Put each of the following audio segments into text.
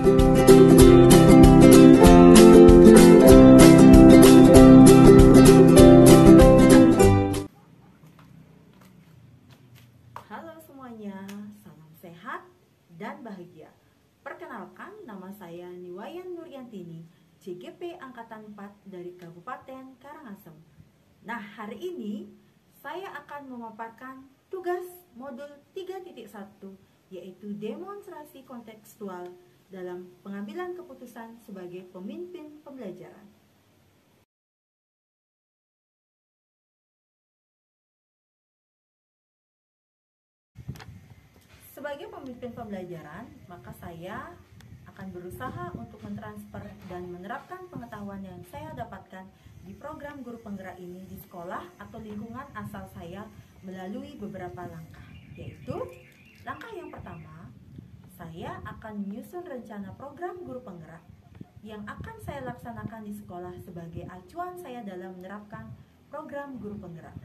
Halo semuanya, salam sehat dan bahagia. Perkenalkan, nama saya Niwayan Nuryantini, CGP Angkatan 4 dari Kabupaten Karangasem. Nah, hari ini saya akan memaparkan tugas modul 3.1, yaitu demonstrasi kontekstual dalam pengambilan keputusan sebagai pemimpin pembelajaran. Sebagai pemimpin pembelajaran, maka saya akan berusaha untuk mentransfer dan menerapkan pengetahuan yang saya dapatkan di program guru penggerak ini di sekolah atau lingkungan asal saya melalui beberapa langkah, yaitu langkah yang pertama, saya akan menyusun rencana program guru penggerak yang akan saya laksanakan di sekolah sebagai acuan saya dalam menerapkan program guru penggerak.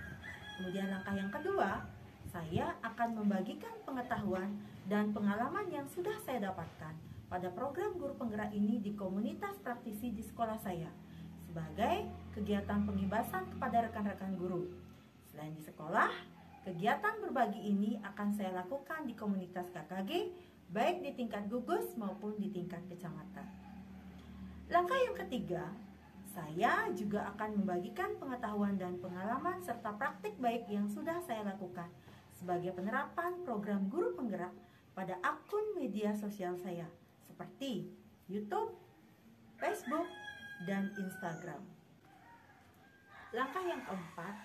Kemudian langkah yang kedua, saya akan membagikan pengetahuan dan pengalaman yang sudah saya dapatkan pada program guru penggerak ini di komunitas praktisi di sekolah saya sebagai kegiatan pengibasan kepada rekan-rekan guru. Selain di sekolah, kegiatan berbagi ini akan saya lakukan di komunitas KKG, baik di tingkat gugus maupun di tingkat kecamatan. Langkah yang ketiga, saya juga akan membagikan pengetahuan dan pengalaman serta praktik baik yang sudah saya lakukan sebagai penerapan program guru penggerak pada akun media sosial saya seperti YouTube, Facebook, dan Instagram. Langkah yang keempat,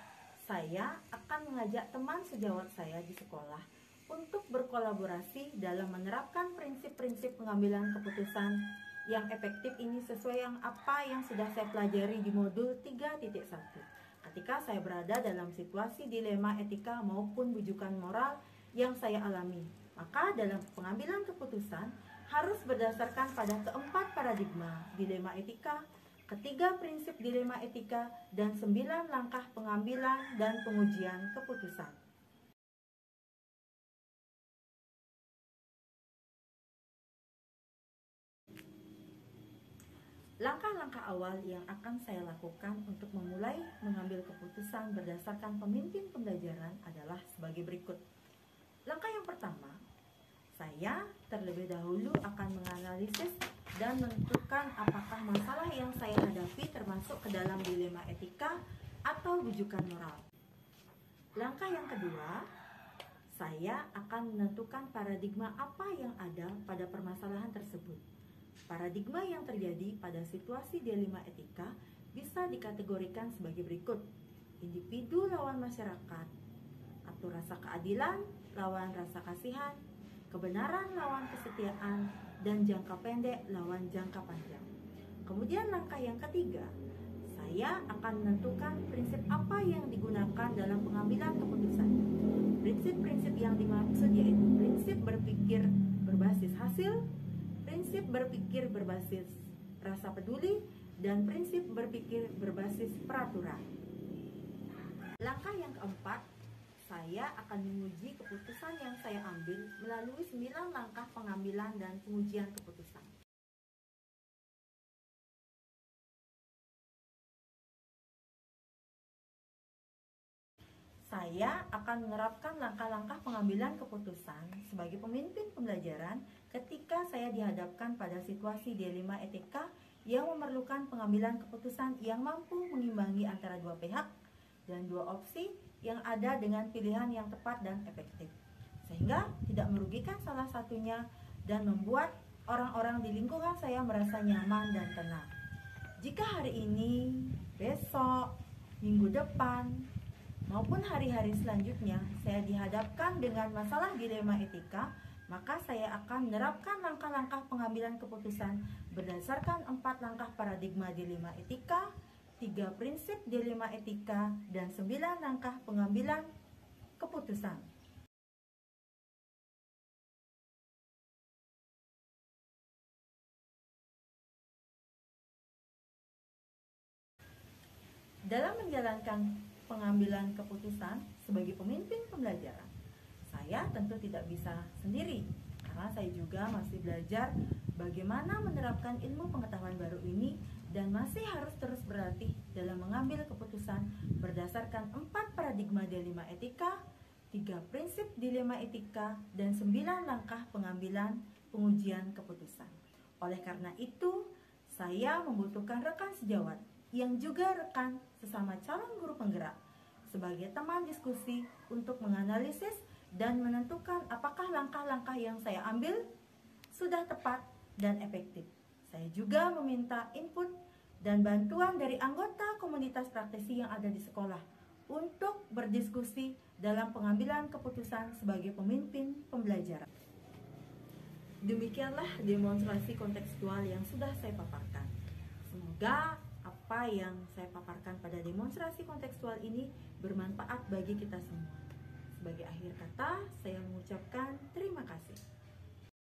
saya akan mengajak teman sejawat saya di sekolah untuk berkolaborasi dalam menerapkan prinsip-prinsip pengambilan keputusan yang efektif ini sesuai apa yang sudah saya pelajari di modul 3.1. Ketika saya berada dalam situasi dilema etika maupun bujukan moral yang saya alami, maka dalam pengambilan keputusan harus berdasarkan pada keempat paradigma dilema etika, ketiga prinsip dilema etika, dan 9 langkah pengambilan dan pengujian keputusan. Langkah-langkah awal yang akan saya lakukan untuk memulai mengambil keputusan berdasarkan pemimpin pembelajaran adalah sebagai berikut. Langkah yang pertama, saya terlebih dahulu akan menganalisis dan menentukan apakah masalah yang saya hadapi termasuk ke dalam dilema etika atau bujukan moral. Langkah yang kedua, saya akan menentukan paradigma apa yang ada pada permasalahan tersebut. Paradigma yang terjadi pada situasi dilema etika bisa dikategorikan sebagai berikut: individu lawan masyarakat, atau rasa keadilan lawan rasa kasihan, kebenaran lawan kesetiaan, dan jangka pendek lawan jangka panjang. Kemudian langkah yang ketiga, saya akan menentukan prinsip apa yang digunakan dalam pengambilan keputusan. Prinsip-prinsip yang dimaksud yaitu prinsip berpikir berbasis hasil, prinsip berpikir berbasis rasa peduli, dan prinsip berpikir berbasis peraturan. Langkah yang keempat, saya akan menguji keputusan yang saya ambil melalui 9 langkah pengambilan dan pengujian keputusan. Saya akan menerapkan langkah-langkah pengambilan keputusan sebagai pemimpin pembelajaran ketika saya dihadapkan pada situasi dilema etika yang memerlukan pengambilan keputusan yang mampu mengimbangi antara dua pihak dan dua opsi yang ada dengan pilihan yang tepat dan efektif, sehingga tidak merugikan salah satunya dan membuat orang-orang di lingkungan saya merasa nyaman dan tenang. Jika hari ini, besok, minggu depan, maupun hari-hari selanjutnya saya dihadapkan dengan masalah dilema etika, maka saya akan menerapkan langkah-langkah pengambilan keputusan berdasarkan 4 langkah paradigma dilema etika, 3 prinsip dilema etika, dan 9 langkah pengambilan keputusan. Dalam menjalankan pengambilan keputusan sebagai pemimpin pembelajaran, saya tentu tidak bisa sendiri karena saya juga masih belajar bagaimana menerapkan ilmu pengetahuan baru ini, dan masih harus terus berlatih dalam mengambil keputusan berdasarkan 4 paradigma dilema etika, 3 prinsip dilema etika, dan 9 langkah pengambilan pengujian keputusan. Oleh karena itu, saya membutuhkan rekan sejawat yang juga rekan sesama calon guru penggerak sebagai teman diskusi untuk menganalisis dan menentukan apakah langkah-langkah yang saya ambil sudah tepat dan efektif. Saya juga meminta input dan bantuan dari anggota komunitas praktisi yang ada di sekolah untuk berdiskusi dalam pengambilan keputusan sebagai pemimpin pembelajaran. Demikianlah demonstrasi kontekstual yang sudah saya paparkan. Semoga apa yang saya paparkan pada demonstrasi kontekstual ini bermanfaat bagi kita semua. Sebagai akhir kata, saya mengucapkan terima kasih.